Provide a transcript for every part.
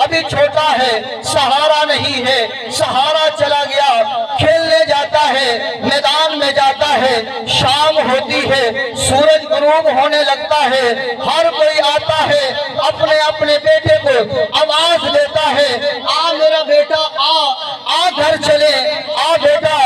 ابھی چھوٹا ہے، سہارا نہیں ہے، سہارا چلا گیا، کھیلنے جاتا ہے، میدان میں جاتا ہے، شام ہوتی ہے، سورج غروب ہونے لگتا ہے، ہر کوئی آتا ہے، اپنے اپنے بیٹے کو آواز دیتا ہے، آ میرا بیٹا آ گھر چلے، آ بیٹا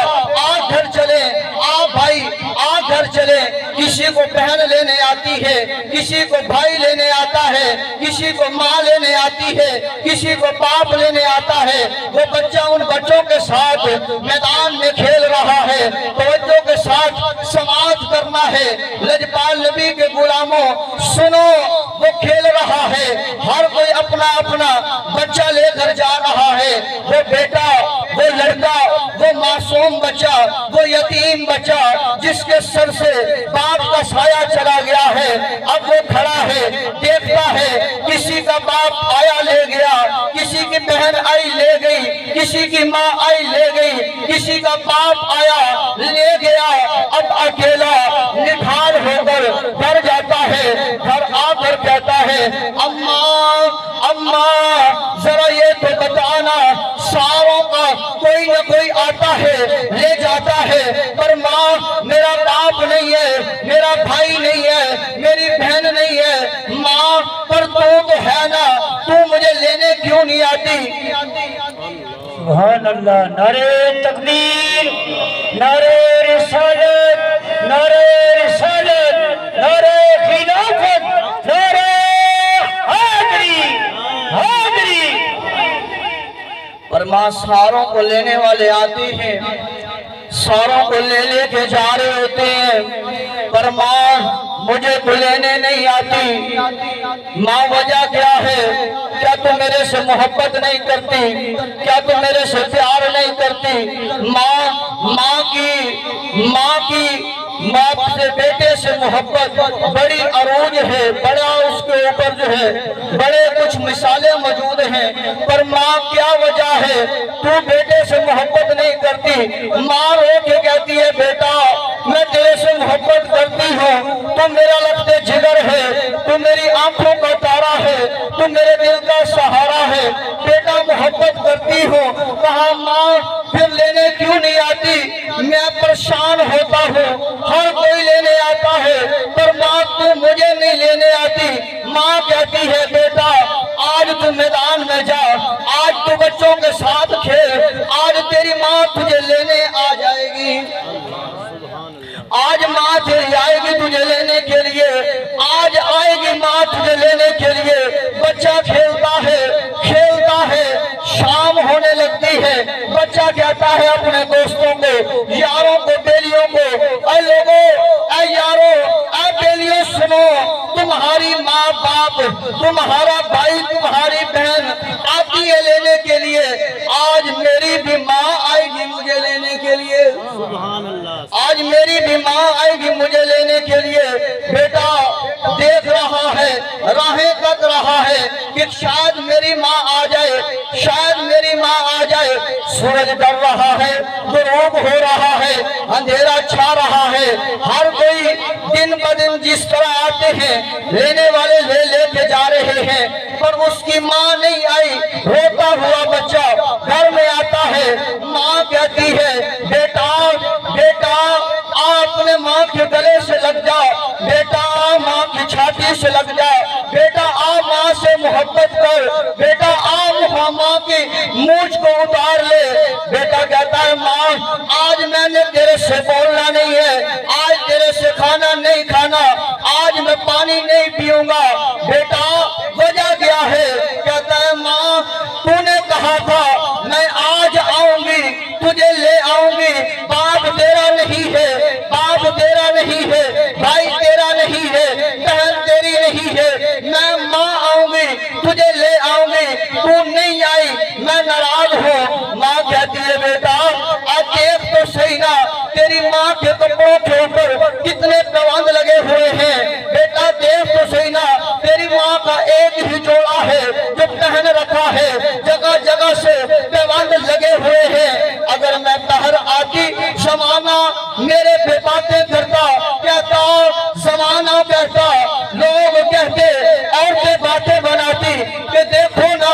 آ گھر چلے، آ بھائی آ گھر چلے۔ کسی کو بہن لینے آتی ہے، کسی کو بھائی لینے آتا ہے، کسی کو ماں لینے آتی ہے، کسی کو باپ لینے آتا ہے۔ وہ بچہ ان بچوں کے ساتھ میدان میں کھیل رہا ہے، توجہ کے ساتھ سماعت کرنا ہے۔ لجپال نبی کے غلاموں سنو، وہ کھیل رہا ہے، ہر کوئی اپنا اپنا بچہ لے کر جا رہا ہے۔ وہ بیٹا، وہ لڑکا، وہ معصوم بچہ، وہ یتیم بچہ جس کے سر سے باپ کا سایہ چلا گیا ہے، اب وہ کھڑا ہے، دیکھتا ہے کسی کا باپ آیا لے گیا، کسی کی بہن آئی لے گئی، کسی کی ماں آئی لے گئی، کسی کا باپ آیا لے گیا، اب اکیلا نڈھال ہو کر گھر جاتا ہے، گھر آ کر کہتا ہے اماں اماں ذرا یہ تو بتانا، ساروں کا کوئی نہ کوئی آتا ہے لے جاتا ہے، پر ماں میرا باپ نہیں ہے، میرا بھائی نہیں ہے، میری بہن نہیں ہے، ماں پر تو ہے نا، تو مجھے لینے کیوں نہیں آتی؟ سبحان اللہ، نعرہ تکبیر، نعرہ رسالت، نعرہ رسالت، نعرہ خلافت، نعرہ حیدری، حیدری۔ پر ماں ساروں کو لینے والے آتے ہیں، ساروں کو لے لے کے جا رہے ہوتے ہیں، پر ماں مجھے تو لینے نہیں آتی۔ ماں وجہ کیا ہے؟ کیا تم میرے سے محبت نہیں کرتی؟ کیا تم میرے سے پیار نہیں کرتی؟ ماں کی باپ سے بیٹے سے محبت بڑی عروج ہے، بڑا اس کے اوپر جو ہے بڑے کچھ مثالیں موجود ہیں، پر ماں کیا وجہ ہے تو بیٹے سے محبت نہیں کرتی؟ ماں رو کے کہتی ہے بیٹا میں تیرے سے محبت کرتی ہوں، تو میرا لگتے جگر ہے، تو میری آنکھوں کا تارا ہے، تو میرے دل کا سہارا ہے، بیٹا محبت کرتی ہوں۔ کہا ماں پھر لینے کیوں نہیں آتی؟ میں پریشان ہوتا ہوں، ہر کوئی لینے آتا ہے، پر ماں تو مجھے نہیں لینے آتی۔ ماں کہتی ہے بیٹا آج تو میدان میں جا، آج تو بچوں کے ساتھ کھیل، آج تیری ماں تجھے لینے آ جائے گی، آج ماں تیری آئے گی تجھے لینے کے لیے، آج آئے گی ماں تجھے لینے کے لیے۔ بچہ کھیلتا ہے، کھیلتا ہے، شام ہونے لگتی ہے، بچہ کہتا ہے اپنے دوستوں کو، یاروں کو، بیلیوں کو، اے لوگوں، اے یاروں، اے بیلیوں سنو، تمہاری ماں باپ، تمہارا بھائی، تمہاری بہن آتی ہے لینے کے لیے، آج میری بھی ماں آئے گی مجھے لینے کے لیے، آج میری بھی ماں آئے گی مجھے لینے کے لیے۔ بیٹا دیکھ رہا ہے، راہیں تک رہا ہے کہ شاید میری ماں آ جائے، شاید میری ماں آ جائے۔ سورج ڈر رہا ہے، غروب ہو رہا ہے، اندھیرا چھا رہا ہے، ہر کوئی دن بدن جس طرح آتے ہیں لینے والے لے لے کے جا رہے ہیں، پر اس کی ماں نہیں آئی۔ روتا ہوا بچہ گھر میں آتا ہے، ماں کہتی ہے بیٹا بیٹا آ اپنے ماں کے گلے سے لگ جا، بیٹا آ ماں کی چھاتی سے لگ جا، بیٹا آ ماں سے محبت کر، بیٹا آ ماں کی مونچھ کو اتار لے۔ بیٹا کہتا ہے ماں آج میں نے تیرے سے بولنا نہیں ہے، آج تیرے سے کھانا نہیں کھانا، آج میں پانی نہیں پیوں گا۔ بیٹا وجہ کیا ہے؟ کہتا ہے ماں تو نے کہا تھا میں آج آؤں گی، تجھے لے آؤں گی، باپ تیرا نہیں ہے، باپ تیرا نہیں ہے، بھائی تیرا نہیں ہے، بہن تیری نہیں ہے، میں ماں آؤں گی، تجھے لے آؤں گی، تو نہیں آئی، میں ناراض ہوں۔ ماں کہتی ہے بیٹا آج دیکھ تو صحیح نا تیری ماں کے کپڑوں کے اوپر کتنے پیوند لگے ہوئے ہیں، بیٹا دیکھ تو صحیح نا تیری ماں کا ایک ہی جوڑا ہے جو پہن رکھا ہے، جگہ جگہ سے پیوند لگے ہوئے ہیں۔ اگر میں باہر آتی زمانہ میرے پہ باتیں کرتا، کہتا زمانہ کہتا، لوگ کہتے، عورتیں باتیں بناتی کہ دیکھو نا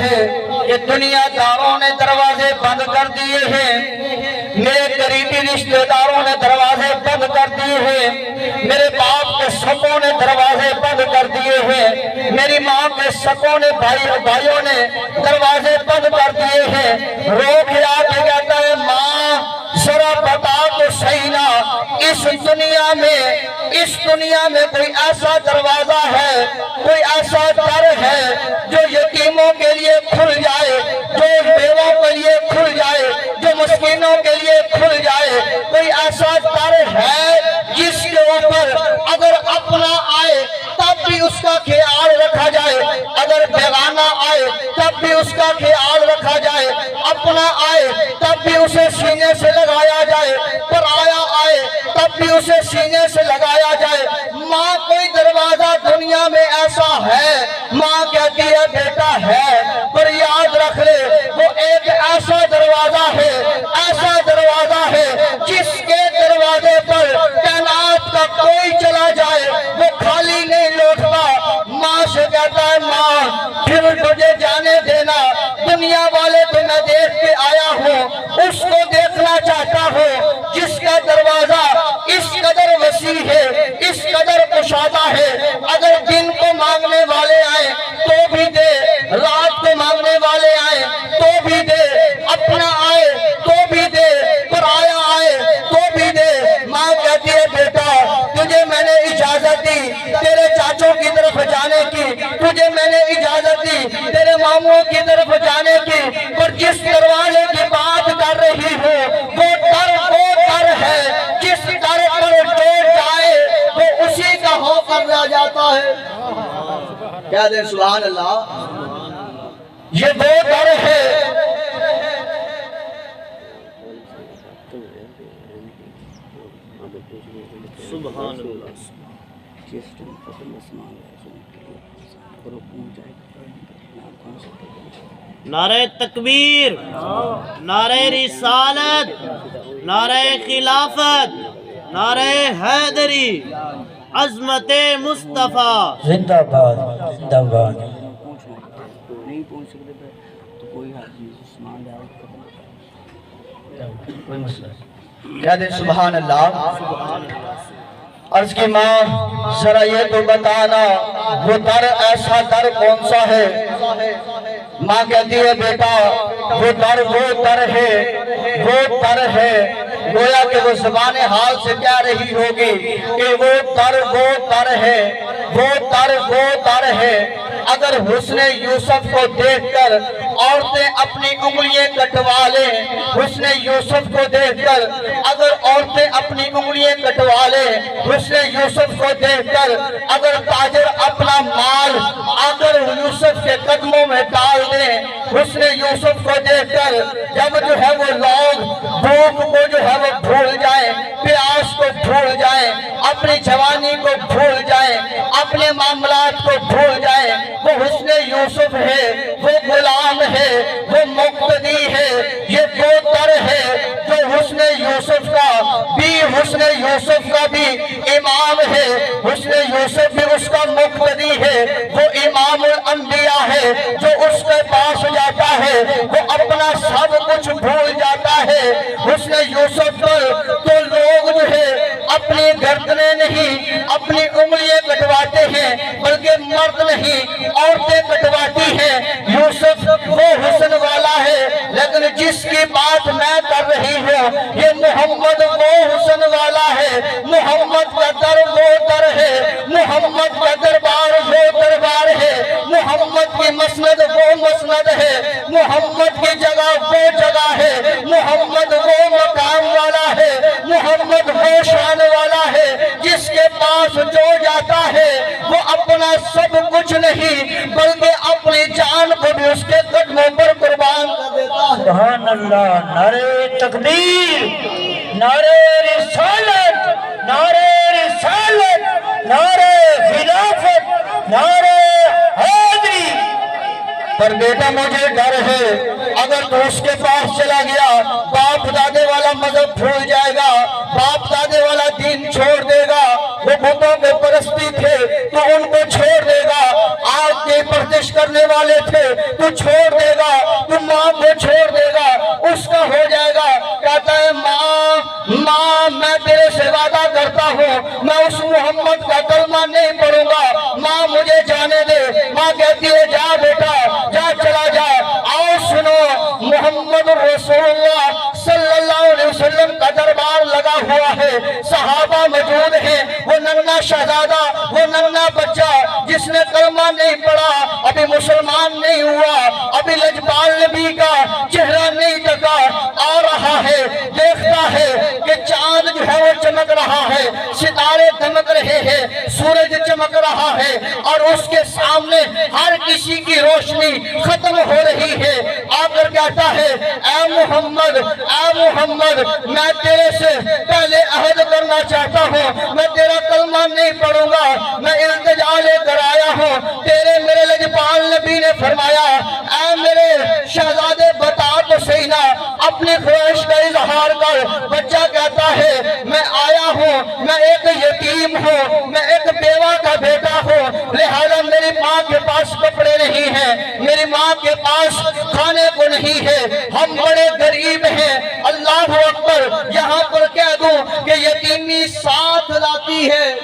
ہے کہ دنیا داروں نے دروازے بند کر دیے ہیں، میرے قریبی رشتہ داروں نے دروازے بند کر دیے ہیں، میرے باپ کے سکوں نے دروازے بند کر دیے ہیں، میری ماں کے سکوں نے بھائیوں نے دروازے بند کر دیے ہیں۔ رو کے آ کے کہتا ہے ماں ذرا بتا تو صحیح نا، اس دنیا میں کوئی ایسا دروازہ ہے، کوئی ایسا در ہے جو یتیموں کے لیے کھل جائے، جو بیووں کے لیے کھل جائے، جو مسکینوں کے لیے کھل جائے، کوئی ایسا در ہے جس کے اوپر اگر اپنا آئے تب بھی اس کا خیال رکھا جائے، اگر بیگانہ آئے تب بھی اس کا خیال رکھا جائے، اپنا آئے تب بھی اسے سینے سے لگایا جائے، پرایا آئے تب بھی اسے سینے سے لگایا جائے۔ ماں کوئی دروازہ دنیا میں ایسا ہے، ماں کہتی ہے بیٹا ہے، پر یاد رکھ لے وہ ایک ایسا دروازہ ہے، ایسا دروازہ ہے جس کے دروازے پر کائنات کا کوئی چلا جائے وہ خالی نہیں لوٹتا۔ ماں سے کہتا ہے ماں پھر تجھے جانے دینا، دنیا والے تو میں دیکھ کے آیا ہوں، اس کو دیکھنا چاہتا ہوں جس کا دروازہ اس قدر وسیع ہے، اس قدر کشادہ ہے، اگر دن کو مانگنے والے آئے تو بھی دے، رات کو مانگنے والے آئے تو بھی دے، اپنا آئے تو بھی دے، پرایا آئے تو بھی دے۔ ماں کہتی ہے بیٹا تجھے میں نے اجازت دی تیرے چاچوں کی طرف جانے کی، تجھے میں نے اجازت دی تیرے ماموں کی طرف جانے کی، پر جس دروازے کی بات کر رہی ہوں وہ در ہے جس در پر جو جائے وہ اسی کا ہو کر رہ جاتا ہے۔ کہہ دیں سبحان اللہ، یہ وہ در ہے۔ سبحان اللہ۔ نعرہ تکبیر، نعرہ رسالت، نعرہ خلافت، نعرہ حیدری، عظمت مصطفیٰ زندہ باد، زندہ باد۔ نہیں پہنچ سکتے تو کوئی حال نہیں، کوئی مسئلہ نہیں۔ کہہ دیں سبحان اللہ۔ عرض کی ماں ذرا یہ تو بتانا وہ در ایسا در کون سا ہے؟ ماں کہتی ہے بیٹا وہ در ہے، گویا کہ وہ زبان حال سے کہہ رہی ہوگی کہ وہ در ہے۔ اگر حسن یوسف کو دیکھ کر عورتیں اپنی انگلیاں کٹوا لیں، حسن یوسف کو دیکھ کر اگر عورتیں اپنی انگلیاں کٹوا لیں، حسن یوسف کو دیکھ کر اگر تاجر اپنا مال آگر یوسف کے قدموں میں ڈال دیں، حسن یوسف کو دیکھ کر جب جو ہے وہ لوگ بھوک کو جو ہے وہ بھول جائیں، پیاس کو بھول جائیں، اپنی جوانی کو بھول جائیں، اپنے معاملات کو بھول جائیں، وہ حسن یوسف ہے، وہ غلام ہے، وہ مقتدی ہے، یہ دو در ہے جو حسن یوسف کا بھی امام ہے، حسن یوسف بھی اس کا مقتدی ہے، وہ امام الانبیاء ہے، جو اس کے پاس جاتا ہے وہ اپنا سب کچھ بھول جاتا ہے۔ حسن یوسف پر تو لوگ جو ہے اپنی گردنیں نہیں اپنی انگلیاں کٹواتے ہیں، بلکہ مرد نہیں عورتیں کٹواتی ہیں۔ یوسف وہ حسن والا ہے، لیکن جس کی بات میں کر رہی ہوں یہ محمد وہ حسن والا ہے، محمد کا در وہ در ہے، محمد کا دربار وہ دربار ہے، محمد کی مسند وہ مسند ہے، محمد کی جگہ وہ جگہ ہے، محمد وہ مقام والا ہے، محمد وہ شان والا ہے، جس کے پاس جو جاتا ہے وہ اپنا سب کچھ نہیں بلکہ اپنی جان کو بھی اس کے قدموں پر قربان کر دیتا ہے۔ سبحان اللہ۔ نعرہ تکبیر، نعرہ رسالت، نعرہ رسالت، نعرہ خلافت، نعرہ حیدری۔ پر بیٹا مجھے ڈر ہے اگر تو اس کے پاس چلا گیا باپ دادے والا مذہب بھول جائے گا، باپ دادے والا دین چھوڑ دے گا، وہ بتوں کے پرستی تھے تو ان کو چھوڑ دے گا، آگ کی پرستش کرنے والے تھے تو چھوڑ دے گا، تو ماں کو چھوڑ دے گا، اس کا ہو جائے گا۔ کہتا ہے ماں میں تیرے سے وعدہ کرتا ہوں میں اس محمد کا کلمہ نہیں پڑھوں گا، ماں مجھے جانے دے۔ ماں کہتی ہے جا بیٹا جا، چلا جا۔ آؤ سنو، محمد رسول اللہ صلی اللہ علیہ وسلم کا دربار لگا ہوا ہے، صحابہ موجود ہیں، وہ ننھا شہزادہ، وہ ننھا بچہ جس نے کلمہ نہیں پڑھا، ابھی مسلمان نہیں ہوا، ابھی لجپال نبی کا چہرہ نہیں ڈھکا، آ رہا ہے، دیکھتا ہے کہ چاند جو ہے وہ چمک رہا ہے، ستارے دمک رہے ہیں، سورج چمک رہا ہے، اور اس کے سامنے ہر کسی کی روشنی ختم ہو رہی ہے۔ آ کر کہتا ہے اے محمد میں تیرے سے پہلے عہد کرنا چاہتا ہوں، میں تیرا کلمہ نہیں پڑھوں گا، میں التجا لے کر آیا ہوں۔ تیرے میرے لجپال نبی نے فرمایا اے میرے شہزادے بتا تو صحیح نا، اپنی خواہش کا اظہار کر۔ بچہ کہتا ہے میں آیا ہوں، میں ایک یتیم ہوں، میں ایک بیوہ کا بیٹا ہوں، لہذا میری ماں کے پاس کپڑے نہیں ہیں، میری ماں کے پاس کھانے کو نہیں ہے، ہم بڑے غریب ہیں۔ اللہ اکبر، یہاں پر کہہ دوں کہ یتیمی ساتھ لاتی ہے،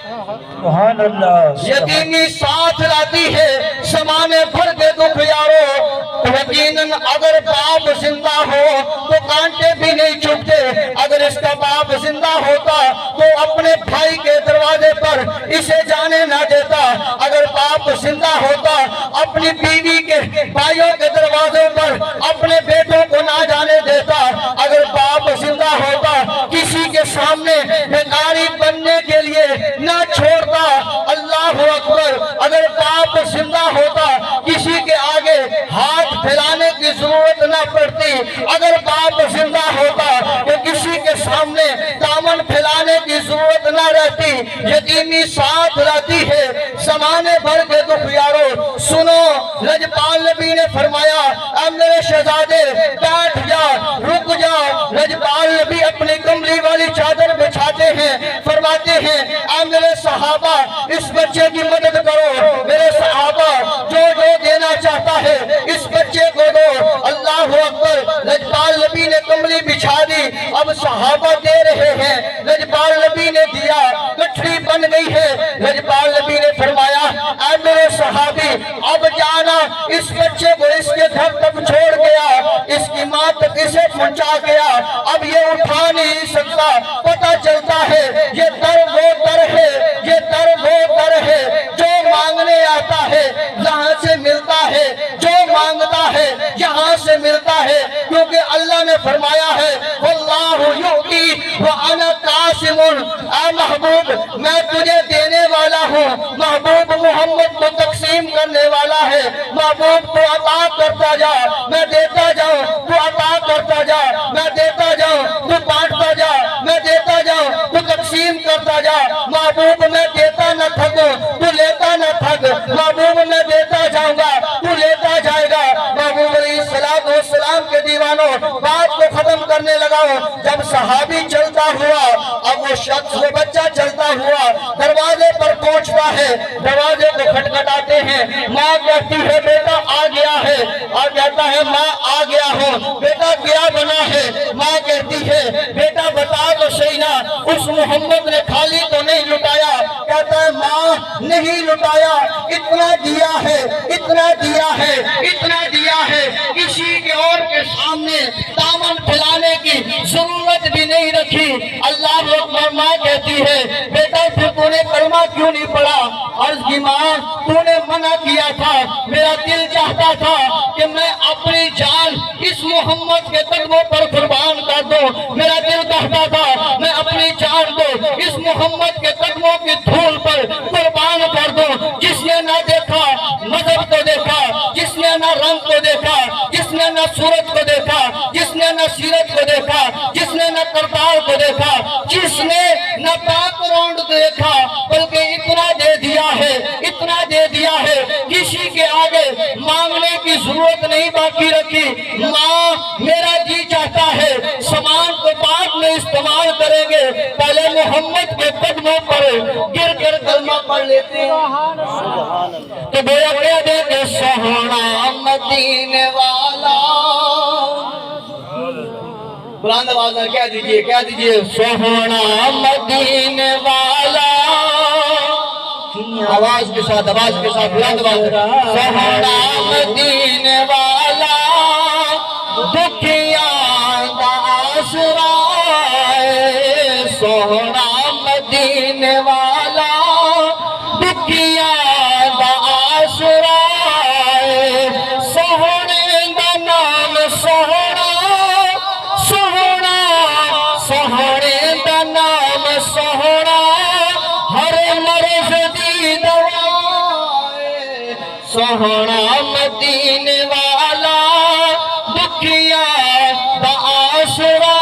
سبحان اللہ، یتیمی ساتھ لاتی ہے زمانے بھر کے دکھ یارو۔ یقیناً اگر باپ زندہ ہو تو کانٹے بھی نہیں چبھتے، اگر اس کا باپ زندہ ہوتا تو اپنے بھائی کے دروازے پر اسے جانے نہ دیتا، اگر باپ زندہ ہوتا اپنی بیوی کے بھائیوں کے دروازوں پر اپنے بیٹوں کو نہ جانے دیتا، اگر باپ زندہ ہوتا کسی کے سامنے بھکاری بننے کے لیے نہ چھوڑتا۔ اللہ اکبر، اگر باپ زندہ ہوتا کسی کے آگے ہاتھ پھیلانے کی ضرورت نہ پڑتی، اگر باپ زندہ ہوتا تو کسی کے سامنے دامن پھیلانے کی ضرورت نہ رہتی۔ یتیمی ساتھ لاتی ہے زمانے بھر کے دکھ یارو۔ سنو، لجپال نبی نے فرمایا اے میرے شہزادے بیٹھ جا، رک جا۔ لجپال نبی اپنی کملی والی چادر بچھاتے ہیں، فرماتے ہیں اے میرے صحابہ اس بچے کی مدد کرو، میرے صحابہ جو دینا چاہتا ہے اس بچے کو دو۔ اللہ اکبر، لجپال نبی نے کملی بچھا دی، اب صحابہ دے رہے ہیں، لجپال نبی نے دیا، گٹھڑی بن گئی ہے۔ لجپال نبی نے فرمایا اے میرے صحابی اب جانا، اس بچے کو اس کے گھر تک چھوڑ گیا، اس کی ماں تک اسے پہنچا گیا، اب یہ اٹھا نہیں سکتا۔ پتہ چلتا ہے یہ در وہ در ہے، یہ در وہ در ہے، جو مانگنے آتا ہے یہاں سے ملتا ہے، جو مانگتا ہے یہاں سے ملتا ہے، کیونکہ اللہ نے فرمایا ہے واللہ یعطی وانا قاسم۔ اے محبوب میں تجھے دینے والا ہوں، محبوب محمد کو تقسیم کرنے والا ہے۔ محبوب تو عطا کرتا جا، میں دیتا جاؤں، تو عطا کرتا جا، میں دیتا جاؤں، تو بانٹتا جا، میں دیتا جاؤں، تو تقسیم کرتا جا۔ محبوب میں دیتا نہ تھکوں، تو لیتا نہ تھک، محبوب میں دیتا جاؤں گا، تو لیتا جائے گا۔ محبوب علیہ السلام کے دیوانوں بات کو ختم کرنے لگا ہوں۔ جب صحابی چلتا ہوا، اب وہ شخص وہ بچہ چلتا ہوا دروازے پر پہنچتا ہے، دروازے کو کھٹکھٹاتے ہیں، ماں کہتی ہے بیٹا آ گیا ہے، اور کہتا ہے ماں آ گیا ہوں، بیٹا کیا بنا ہے؟ ماں کہتی ہے بیٹا بتا تو صحیح نا، اس محمد نے خالی تو نہیں لٹایا؟ کہتا ہے ماں نہیں لٹایا، اتنا دیا ہے، اتنا دیا ہے، اتنا دیا ہے، کسی کے اور کے سامنے دامن پھیلانے کی ضرورت بھی نہیں رکھی۔ اللہ اکبر، ماں کہتی ہے بیٹا پھر تو نے کلمہ کیوں نہیں پڑھا؟ عرض کی ماں تو نے منع کیا تھا، میرا دل چاہتا تھا کہ میں اپنی جان اس محمد کے قدموں پر قربان کر دوں، میرا دل کہتا تھا میں اپنی جان کو اس محمد کے قدموں کی دھول پر قربان کر دوں۔ جس نے نہ دیکھا مذہب کو دیکھا، جس نے نہ رنگ کو دیکھا، جس نے نہ صورت کو دیکھا، جس نے نہ سیرت کو دیکھا، جس نے نہ کردار کو دیکھا، جس نے نہ بیک گراؤنڈ دیکھا، بلکہ اتنا دے دیا ہے، اتنا دے دیا ہے، کسی کسی کے آگے مانگنے کی ضرورت نہیں باقی رکھی. ماں میرا جی چاہتا ہے سامان کو بعد میں استعمال کریں گے, پہلے محمد کے قدموں پر گر کر کلمہ پڑھ لیتے ہیں. تو بھیا کہہ دے کہ سوہنا مدینے والا, بلند آواز میں کہہ دیجئے سوہنا مدینے والا, آواز کے ساتھ بلند آواز, سوہنا مدینے والا, دکھیاں دا آسرا, سوہنا مدینے والا, دکھیاں دا آسرا, سوہنے دا نام سوہنا, سوہنے دا نام سوہنا, ہر مرض دی دوائے, سوہنا مدینے والا, دکھیاں دا آسرا,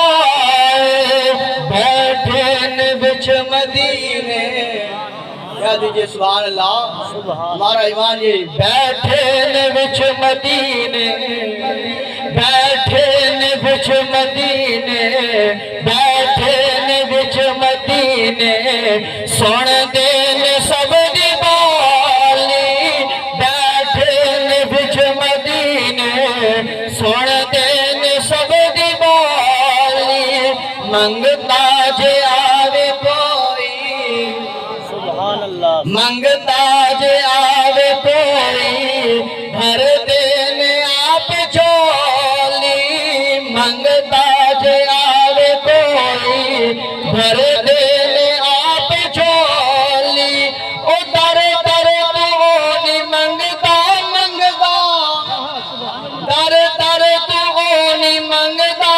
بیٹھے نے بچ مدینے, کہہ دیجئے سبحان اللہ, ہمارا ایمان یہ, بیٹھے نے بچ مدینے, بیٹھے نے بچ مدینے, بیٹھے نے بچ مدینے, سن دین سب دی بالی, بیٹھے نے بچ مدینے, سن دین سب دی بالی, منگتا جے آوے کوئی, سبحان اللہ, منگتا جے آوے کوئی, بھر دینے آپ چولی, منگتا جے آوے کوئی, بھر دینے آپ چولی, او در در تو نہیں منگتا, در در تو نہیں منگتا,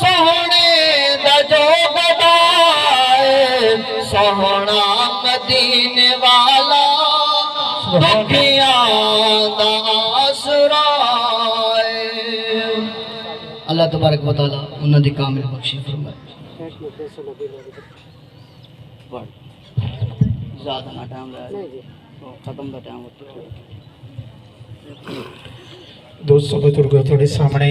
سوہنے دا جو گدائے, سوہنا مدینے والا, دکھیاں دا آسرا. اللہ تبارک و تعالی انہاں دی کامل بخشی فرمائے. زیادہ نہ ٹائم لگا, ختم دا ٹائم ہوتا ہے. دوستوں بزرگوں تھوڑے سامنے